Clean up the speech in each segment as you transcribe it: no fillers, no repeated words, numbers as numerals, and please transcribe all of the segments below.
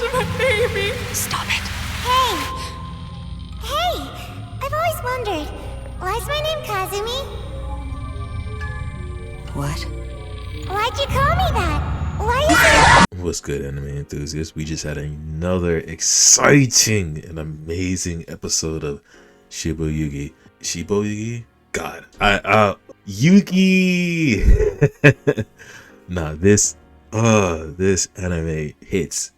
unfortunate baby. Stop it. Hey! I've always wondered, why is my name Kazumi? What? Why'd you call me that? Why is it? What's good, anime enthusiasts? We just had another exciting and amazing episode of Shiboyugi. Shiboyugi? God. Yuki! Nah, this anime hits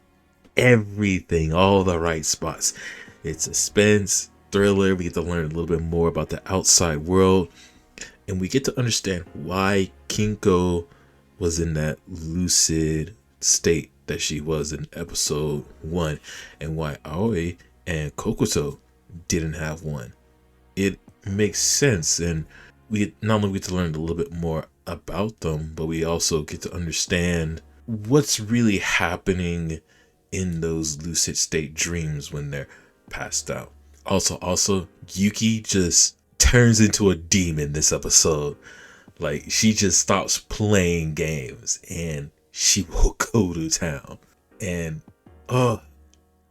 everything, all the right spots. It's suspense, thriller. We get to learn a little bit more about the outside world, and we get to understand why Kinko was in that lucid state that she was in episode 1, and why Aoi and Kokoto didn't have one. It makes sense, and we not only get to learn a little bit more about them, but we also get to understand what's really happening in those lucid state dreams when they're passed out. Also, Yuki just turns into a demon this episode. Like, she just stops playing games and she will go to town. And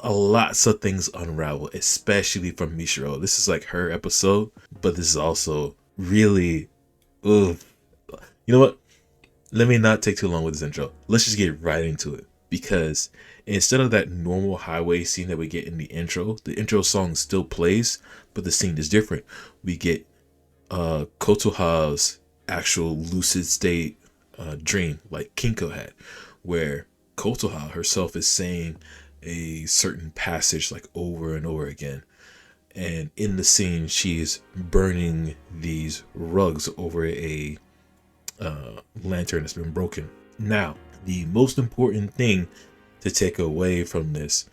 lots of things unravel, especially from Mishiro. This is like her episode, but this is also really, you know what? Let me not take too long with this intro. Let's just get right into it, because instead of that normal highway scene that we get in the intro song still plays, but the scene is different. We get Kotoha's actual lucid state dream, like Kinko had, where Kotoha herself is saying a certain passage like over and over again. And in the scene, she's burning these rugs over a lantern that's been broken. Now, the most important thing to take away from this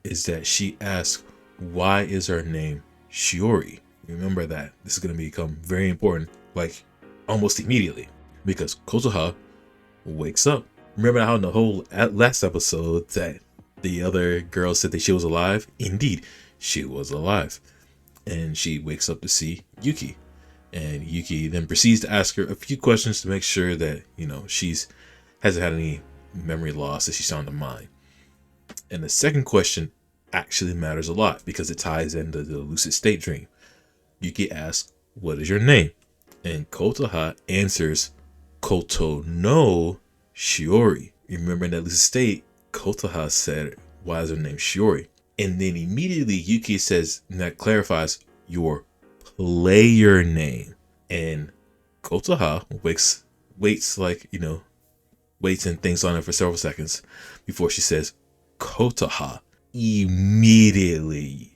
is that she asks, why is her name Shiori? Remember that. This is going to become very important, like almost immediately, because Kotoha wakes up. Remember how in the whole last episode that the other girl said that she was alive? Indeed, she was alive. And she wakes up to see Yuki. And Yuki then proceeds to ask her a few questions to make sure that, she's hasn't had any memory loss, that she's on the mind. And the second question actually matters a lot because it ties into the lucid state dream. Yuki asks, what is your name? And Kotoha answers, Koto no Shiori. Remember in that lucid state, Kotoha said, why is her name Shiori? And then immediately Yuki says, and that clarifies, your player name. And Kotoha waits and thinks on it for several seconds before she says, Kotoha. Immediately,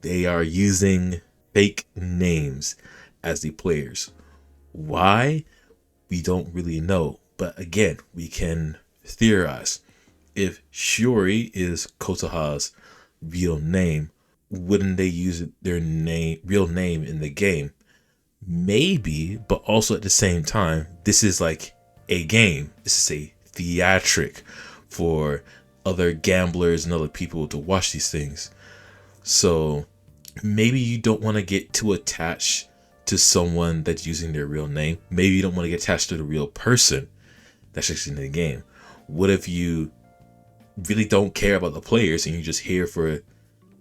they are using fake names as the players. Why? We don't really know. But again, we can theorize. If Shiori is Kotoha's real name, wouldn't they use their real name in the game? Maybe, but also at the same time, this is like a game. This is a theatric for other gamblers and other people to watch these things. So maybe you don't want to get too attached to someone that's using their real name. Maybe you don't want to get attached to the real person that's actually in the game. What if you really don't care about the players and you're just here for,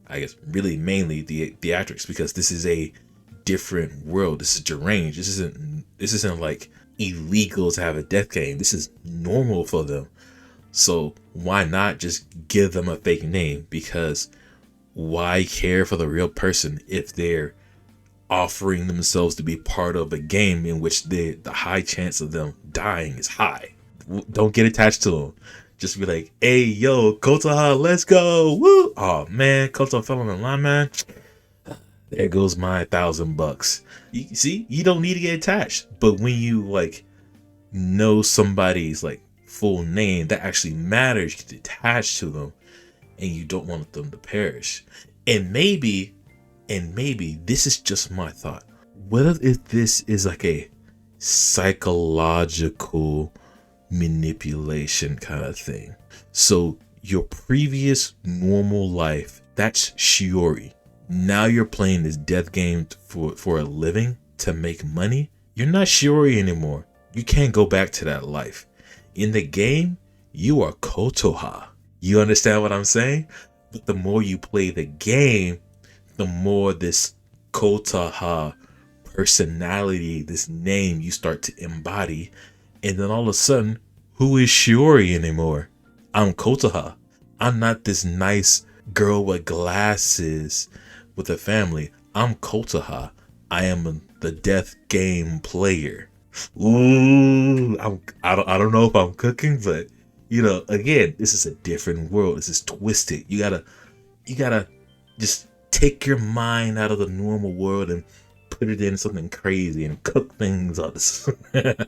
I guess, really mainly the theatrics, because this is a different world. This is deranged. This isn't like illegal to have a death game. This is normal for them. So why not just give them a fake name? Because why care for the real person if they're offering themselves to be part of a game in which the high chance of them dying is high? Don't get attached to them. Just be like, hey, yo, Kotoha, let's go. Woo! Oh, man, Kotoha fell on the line, man. There goes my $1,000. You see, you don't need to get attached. But when you, know somebody's, full name, that actually matters. You get attached to them, and you don't want them to perish. And maybe this is just my thought. What if this is like a psychological manipulation kind of thing? So your previous normal life, that's Shiori. Now you're playing this death game for a living to make money. You're not Shiori anymore. You can't go back to that life. In the game, you are Kotoha. You understand what I'm saying? But the more you play the game, the more this Kotoha personality, this name you start to embody. And then all of a sudden, who is Shiori anymore? I'm Kotoha. I'm not this nice girl with glasses with a family. I'm Kotoha. I am the death game player. Ooh, I don't know if I'm cooking, but again, this is a different world. This is twisted. You gotta just take your mind out of the normal world and put it in something crazy and cook things up. And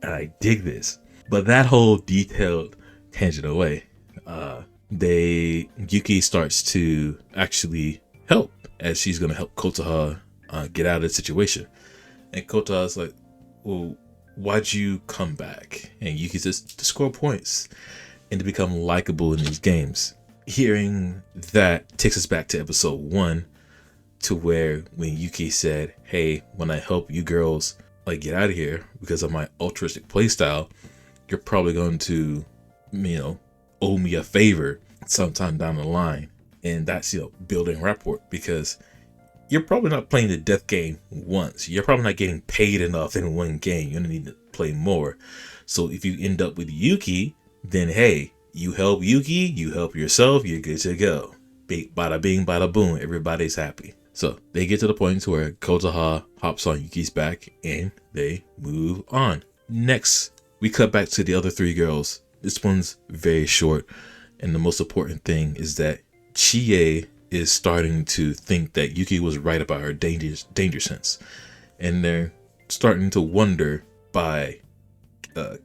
I dig this. But that whole detailed tangent away, Yuki starts to actually help, as she's gonna help Kotoha get out of the situation. And Kotoha's like, well, why'd you come back? And Yuki says, to score points and to become likable in these games. Hearing that takes us back to episode 1, to where when Yuki said, hey, when I help you girls get out of here because of my altruistic playstyle, you're probably going to owe me a favor sometime down the line. And that's building rapport, because you're probably not playing the death game once. You're probably not getting paid enough in one game. You're gonna need to play more. So if you end up with Yuki, then hey, you help Yuki, you help yourself, you're good to go. Bada bing, bada boom, everybody's happy. So they get to the point where Kotoha hops on Yuki's back and they move on. Next, we cut back to the other 3 girls. This one's very short, and the most important thing is that Chie is starting to think that Yuki was right about her danger sense, and they're starting to wonder by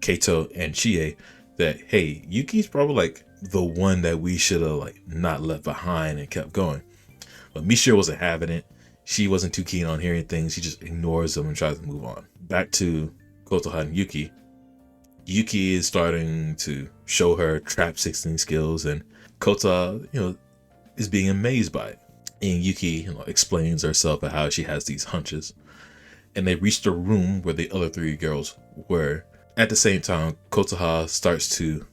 Kato and Chie that, hey, Yuki's probably the one that we should have not left behind and kept going. But Mishiro wasn't having it. She wasn't too keen on hearing things. She just ignores them and tries to move on. Back to Kotoha and Yuki. Yuki is starting to show her trap 16 skills, and Kotoha, is being amazed by it. And Yuki explains herself and how she has these hunches. And they reach the room where the other 3 girls were. At the same time, Kotoha starts to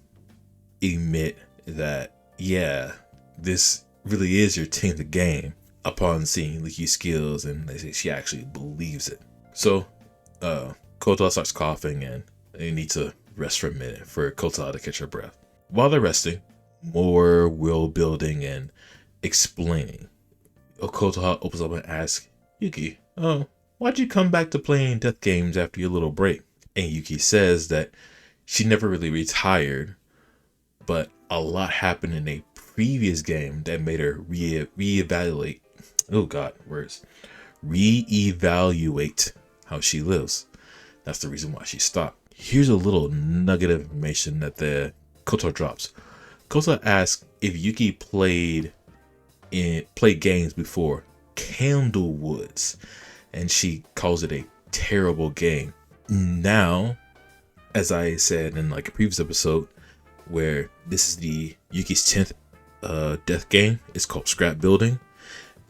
admit that, yeah, this really is your 10th game, upon seeing Yuki's skills, and they say she actually believes it. So Kotoha starts coughing, and they need to rest for a minute for Kotoha to catch her breath. While they're resting, more world building and explaining. Kotoha opens up and asks Yuki, oh, why'd you come back to playing death games after your little break? And Yuki says that she never really retired, but a lot happened in a previous game that made her reevaluate. Oh God, words. Reevaluate how she lives. That's the reason why she stopped. Here's a little nugget of information that the Kotoha drops. Kotoha asks if Yuki played games before Candlewoods, and she calls it a terrible game. Now, as I said in a previous episode, where this is the Yuki's 10th death game, it's called Scrap Building,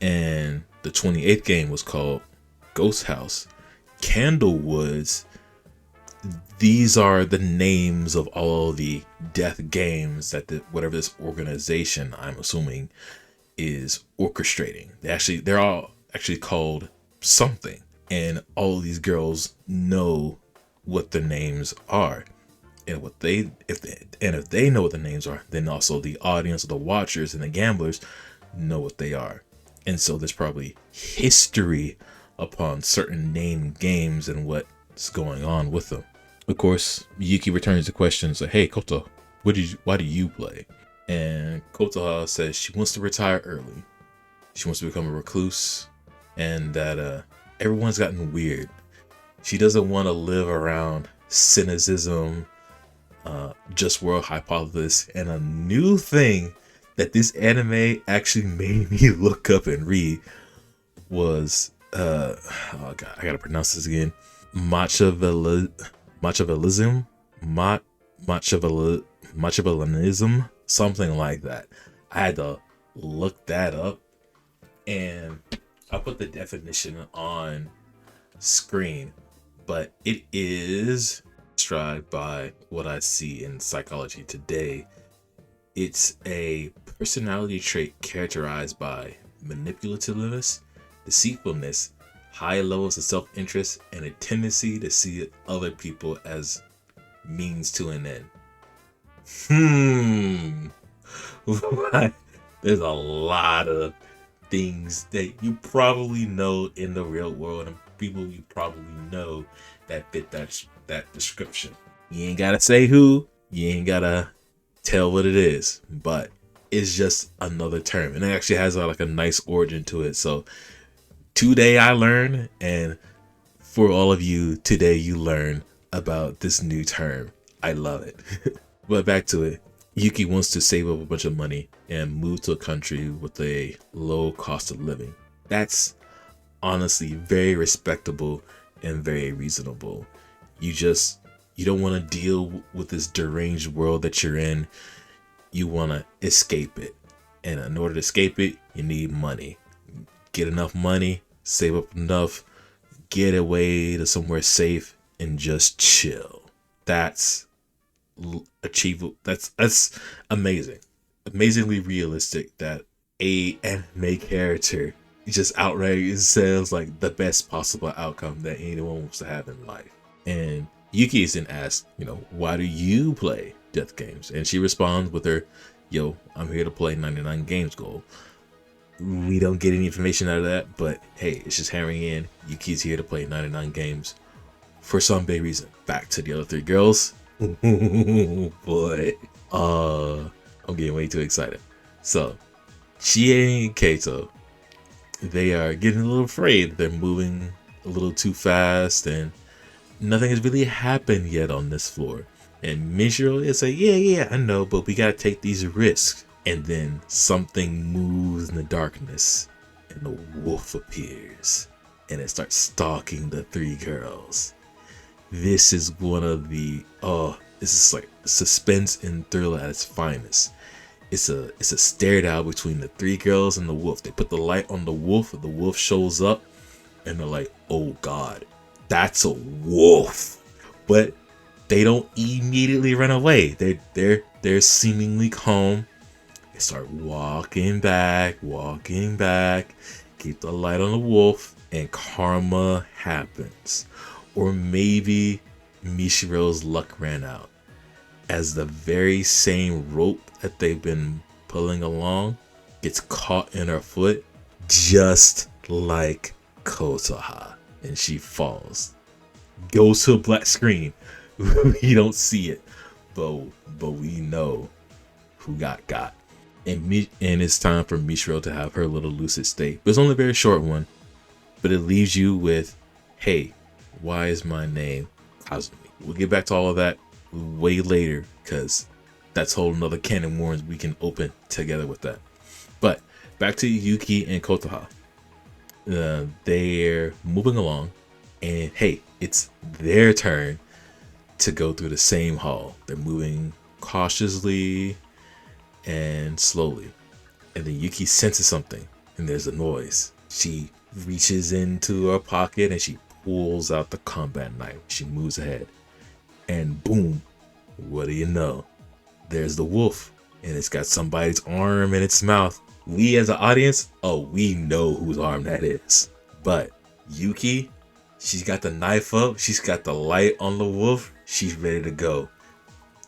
and the 28th game was called Ghost House. Candlewoods, these are the names of all the death games that whatever this organization, I'm assuming, is orchestrating. They're all actually called something, and all of these girls know what the names are, and if they know what the names are, then also the audience, the watchers, and the gamblers know what they are. And so there's probably history upon certain named games and what's going on with them. Of course, Yuki returns the question and says, hey, Koto, why do you play? And Kotoha says she wants to retire early. She wants to become a recluse, and that everyone's gotten weird. She doesn't want to live around cynicism, just world hypothesis, and a new thing that this anime actually made me look up and read was oh God, I gotta pronounce this again. Machiavellianism, something like that. I had to look that up, and I put the definition on screen, but it is described by what I see in psychology today. It's a personality trait characterized by manipulativeness, deceitfulness, high levels of self-interest, and a tendency to see other people as means to an end. There's a lot of things that you probably know in the real world and people you probably know that fit that description. You ain't gotta say who, you ain't gotta tell what it is, but it's just another term, and it actually has like a nice origin to it. So today I learned, and for all of you, today you learn about this new term. I love it. But back to it. Yuki wants to save up a bunch of money and move to a country with a low cost of living. That's honestly very respectable and very reasonable. You don't want to deal with this deranged world that you're in. You want to escape it. And in order to escape it, you need money. Get enough money, save up enough, get away to somewhere safe, and just chill. That's achievable. That's amazing. Amazingly realistic that a anime character just outright says like the best possible outcome that anyone wants to have in life. And Yuki is then asked, why do you play death games? And she responds with her, I'm here to play 99 games goal. We don't get any information out of that, but hey, it's just hammering in Yuki's here to play 99 games for some big reason. Back to the other three girls. Boy, I'm getting way too excited. So Chie and Kato, they are getting a little afraid. They're moving a little too fast and nothing has really happened yet on this floor. And Mishiro is like, yeah, I know, but we gotta take these risks. And then something moves in the darkness and a wolf appears and it starts stalking the three girls. This is one of the this is like suspense and thriller at its finest. It's a stare down between the three girls and the wolf. They put the light on the wolf shows up, and they're like, oh god, that's a wolf. But they don't immediately run away. They're seemingly calm. They start walking back, keep the light on the wolf, and karma happens. Or maybe Mishiro's luck ran out, as the very same rope that they've been pulling along gets caught in her foot, just like Kotoha, and she falls. Goes to a black screen. We don't see it, but we know who got. And it's time for Mishiro to have her little lucid state. But it's only a very short one, but it leaves you with, hey, why is my name Kazumi? We'll get back to all of that way later, because that's a whole another can of worms we can open together with that. But back to Yuki and Kotoha. They're moving along, and hey, it's their turn to go through the same hall. They're moving cautiously and slowly, and then Yuki senses something, and there's a noise. She reaches into her pocket and she pulls out the combat knife. She moves ahead, and boom, what do you know? There's the wolf, and it's got somebody's arm in its mouth. We as an audience, we know whose arm that is. But Yuki, she's got the knife up, she's got the light on the wolf, she's ready to go.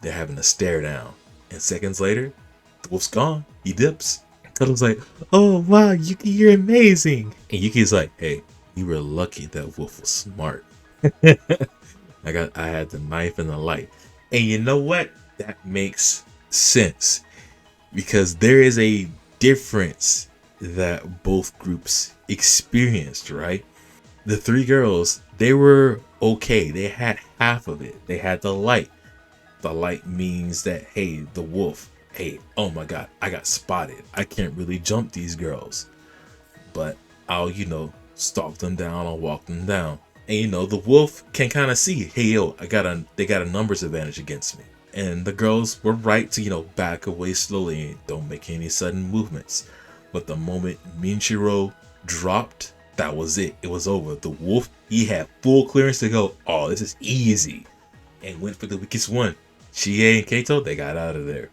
They're having a stare down, and seconds later, the wolf's gone. He dips. Koto's like, oh wow, Yuki, you're amazing. And Yuki's like, hey, you were lucky that wolf was smart. I had the knife and the light. And you know what? That makes sense, because there is a difference that both groups experienced, right? The three girls, they were okay. They had half of it. They had the light. The light means that, hey, the wolf, hey, oh my god, I got spotted. I can't really jump these girls, but I'll, stalk them down, I'll walk them down. And the wolf can kind of see, hey yo, they got a numbers advantage against me. And the girls were right to, back away slowly and don't make any sudden movements. But the moment Mishiro dropped, that was it. It was over. The wolf, he had full clearance to go, oh, this is easy. and went for the weakest one. Chie and Kaito, they got out of there.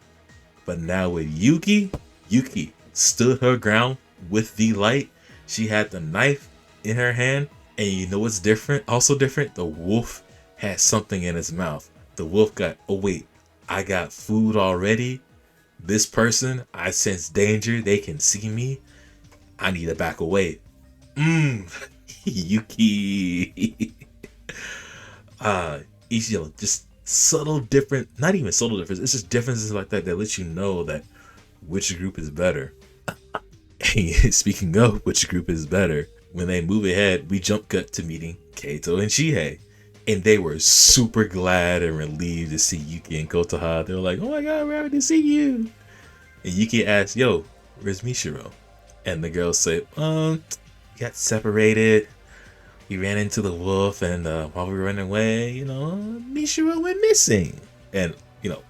But now with Yuki, Yuki stood her ground with the light. She had the knife in her hand. And you know what's different? Also different? The wolf had something in his mouth. The wolf got, oh wait, I got food already. This person, I sense danger. They can see me. I need to back away. Yuki. Just subtle different, not even subtle difference. It's just differences like that let you know that which group is better. Speaking of which group is better, when they move ahead, we jump cut to meeting Kaito and Chihei. And they were super glad and relieved to see Yuki and Kotoha. They were like, oh my god, we're happy to see you. And Yuki asked, yo, where's Mishiro? And the girls say, got separated. We ran into the wolf, and while we were running away, Mishiro went missing. And,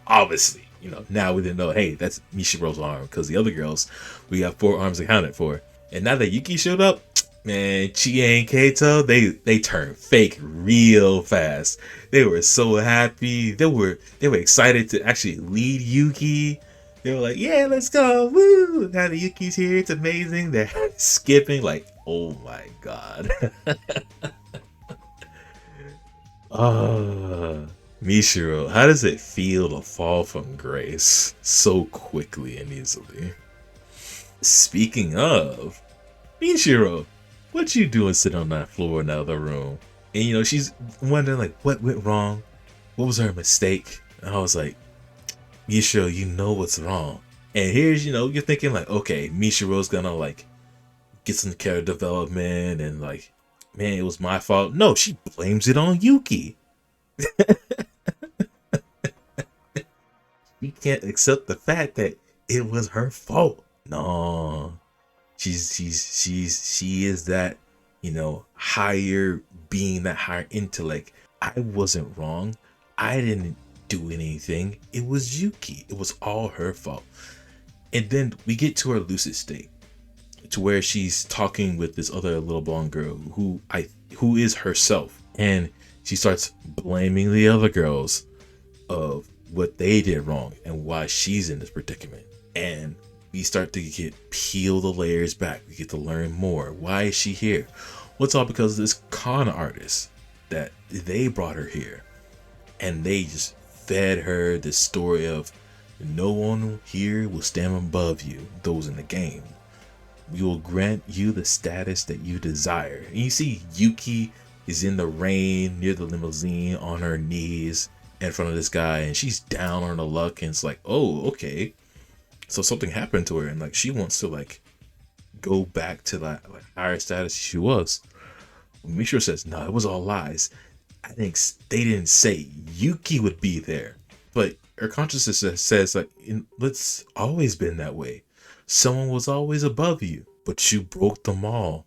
obviously, now we didn't know, hey, that's Mishiro's arm. Because the other girls, we got 4 arms accounted for. And now that Yuki showed up, man, Chie and Kaito, they turned fake real fast. They were so happy. They were excited to actually lead Yuki. They were like, yeah, let's go. Woo! Now that Yuki's here, it's amazing. They're skipping like, oh my god. Mishiro, how does it feel to fall from grace so quickly and easily? Speaking of, Mishiro, what you doing sitting on that floor in the other room? And she's wondering like what went wrong, what was her mistake. And I was like, Mishiro, you know what's wrong. And here's you're thinking like, okay, Mishiro's gonna like get some character development and like, man, it was my fault. No, she blames it on Yuki. She can't accept the fact that it was her fault. No. She is that, higher being, that higher intellect. I wasn't wrong. I didn't do anything. It was Yuki. It was all her fault. And then we get to her lucid state, to where she's talking with this other little blonde girl who is herself, and she starts blaming the other girls of what they did wrong and why she's in this predicament. And we start to peel the layers back. We get to learn more. Why is she here? Well, it's all because of this con artist that they brought her here. And they just fed her this story of no one here will stand above you, those in the game. We will grant you the status that you desire. And you see Yuki is in the rain near the limousine on her knees in front of this guy, and she's down on her luck, and it's like, oh, okay. So something happened to her, and like she wants to like go back to that like higher status she was. Mishiro says, no, it was all lies. I think they didn't say Yuki would be there, but her consciousness says like, it's always been that way. Someone was always above you, but you broke them all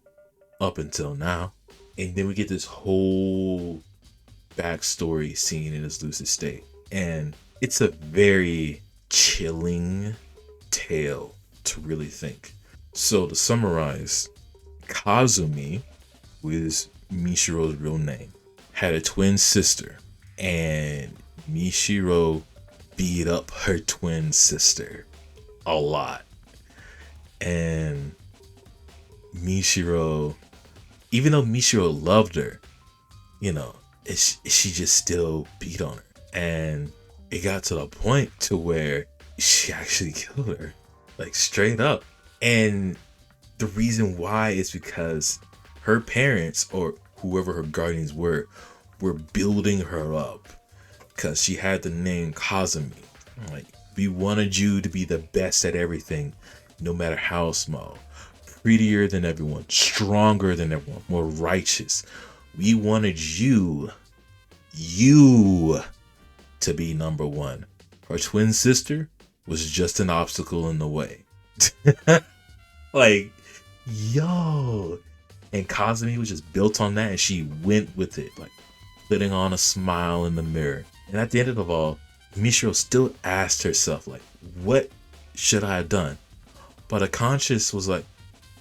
up until now. And then we get this whole backstory scene in this lucid state, and it's a very chilling tale to really think. So to summarize, Kazumi, who is Mishiro's real name, had a twin sister, and Mishiro beat up her twin sister a lot. And Mishiro, even though Mishiro loved her, she just still beat on her. And it got to the point to where she actually killed her, like straight up. And the reason why is because her parents, or whoever her guardians were building her up, because she had the name Kazumi. Like, we wanted you to be the best at everything, no matter how small. Prettier than everyone, stronger than everyone, more righteous. We wanted you to be number one. Her twin sister was just an obstacle in the way. Like, yo. And Kazumi was just built on that, and she went with it, like putting on a smile in the mirror. And at the end of it all, Mishiro still asked herself, like, what should I have done? But her conscience was like,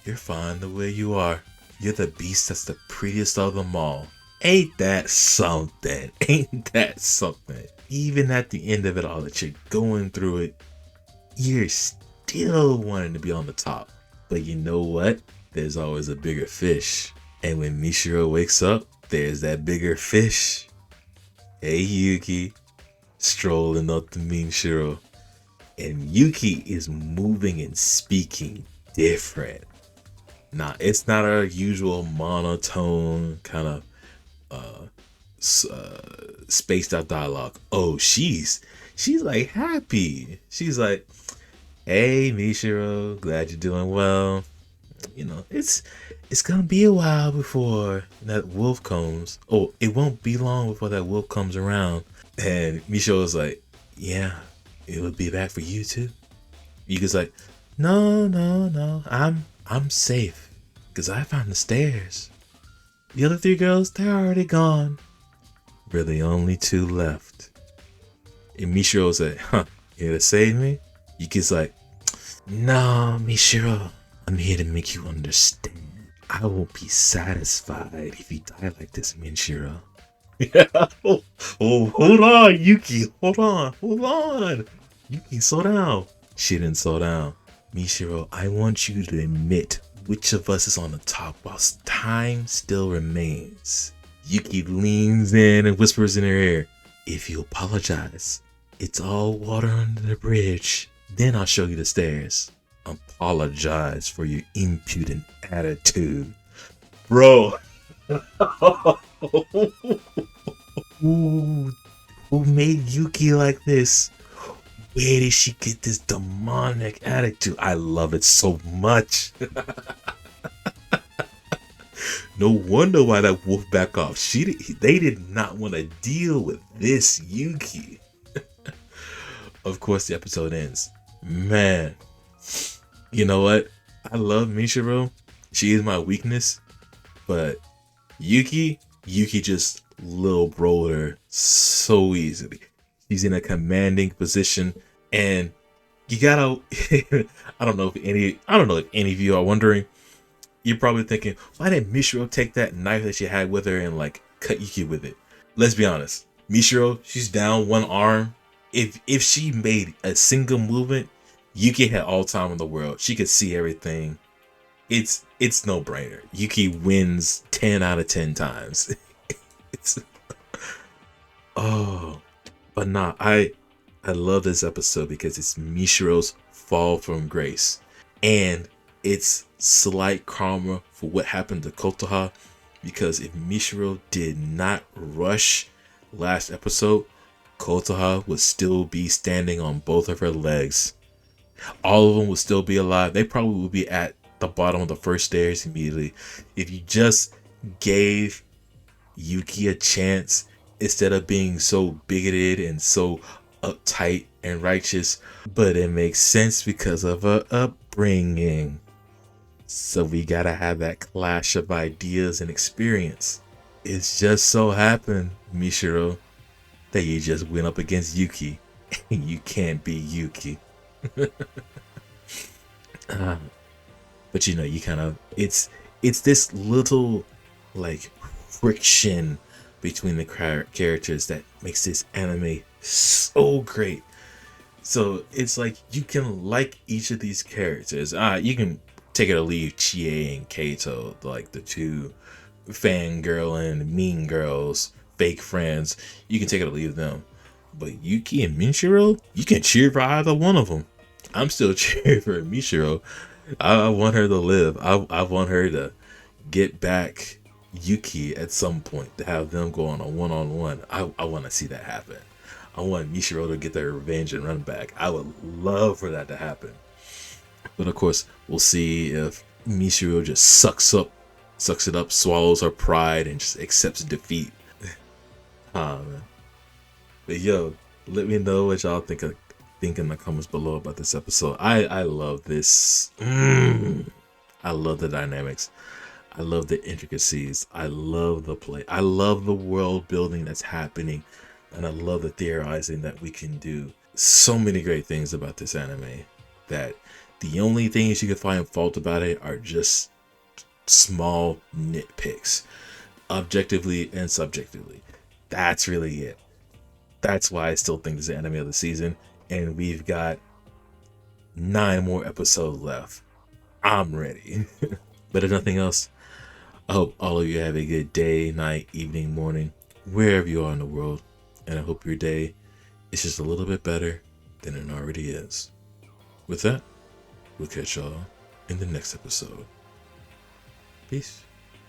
you're fine the way you are. You're the beast that's the prettiest of them all. Ain't that something? Ain't that something? Even at the end of it all, that you're going through it, you're still wanting to be on the top. But you know what? There's always a bigger fish. And when Mishiro wakes up, there's that bigger fish. Hey Yuki, strolling up to Mishiro. And Yuki is moving and speaking different. Now, it's not our usual monotone kind of spaced out dialogue. Oh, she's like happy. She's like, hey Mishiro, glad you're doing well. You know, it's gonna be a while before that wolf comes. Oh, it won't be long before that wolf comes around. And Mishiro's like, yeah, it will be back for you too. Yuki's like, no, I'm safe because I found the stairs. The other 3 girls, they're already gone. Really only 2 left. And Mishiro's like, huh, you here to save me? Yuki's like, no, Mishiro, I'm here to make you understand. I won't be satisfied if you die like this, Mishiro. Yeah. Oh, hold on, Yuki. Hold on. Yuki, slow down. She didn't slow down. Mishiro, I want you to admit which of us is on the top whilst time still remains. Yuki leans in and whispers in her ear, if you apologize, it's all water under the bridge. Then I'll show you the stairs. Apologize for your impudent attitude. Bro. Who made Yuki like this? Where did she get this demonic attitude? I love it so much. No wonder why that wolf back off. They did not want to deal with this Yuki. Of course, the episode ends. Man, you know what? I love Mishiro. She is my weakness, but Yuki just little bro her so easily. She's in a commanding position, and you gotta. I don't know if any of you are wondering. You're probably thinking, why didn't Mishiro take that knife that she had with her and like cut Yuki with it? Let's be honest. Mishiro, she's down one arm. If she made a single movement, Yuki had all time in the world. She could see everything. It's no brainer. Yuki wins 10 out of 10 times. But nah, I love this episode because it's Mishiro's fall from grace, and it's slight karma for what happened to Kotoha, because if Mishiro did not rush last episode, Kotoha would still be standing on both of her legs. All of them would still be alive. They probably would be at the bottom of the first stairs immediately. If you just gave Yuki a chance instead of being so bigoted and so uptight and righteous. But it makes sense because of her upbringing. So we gotta have that clash of ideas and experience. It's just so happened, Mishiro, that you just went up against Yuki and you can't be Yuki. But you know, you kind of, it's this little like friction between the characters that makes this anime so great. So it's like you can like each of these characters. You can take it or leave Chie and Kaito, like the 2 fangirl and mean girls, fake friends. You can take it or leave them. But Yuki and Mishiro, you can cheer for either one of them. I'm still cheering for Mishiro. I want her to live. I want her to get back Yuki at some point, to have them go on a one-on-one. I want to see that happen. I want Mishiro to get their revenge and run back. I would love for that to happen. But of course, we'll see if Mishiro just sucks it up, swallows her pride, and just accepts defeat. Man. But yo, let me know what y'all think in the comments below about this episode. I love this. I love the dynamics. I love the intricacies. I love the play. I love the world building that's happening. And I love the theorizing that we can do. So many great things about this anime that the only things you can find fault about it are just small nitpicks. objectively and subjectively. That's really it. That's why I still think this is the anime of the season, and we've got 9 more episodes left. I'm ready. But if nothing else, I hope all of you have a good day, night, evening, morning, wherever you are in the world, and I hope your day is just a little bit better than it already is. With that, we'll catch y'all in the next episode. Peace.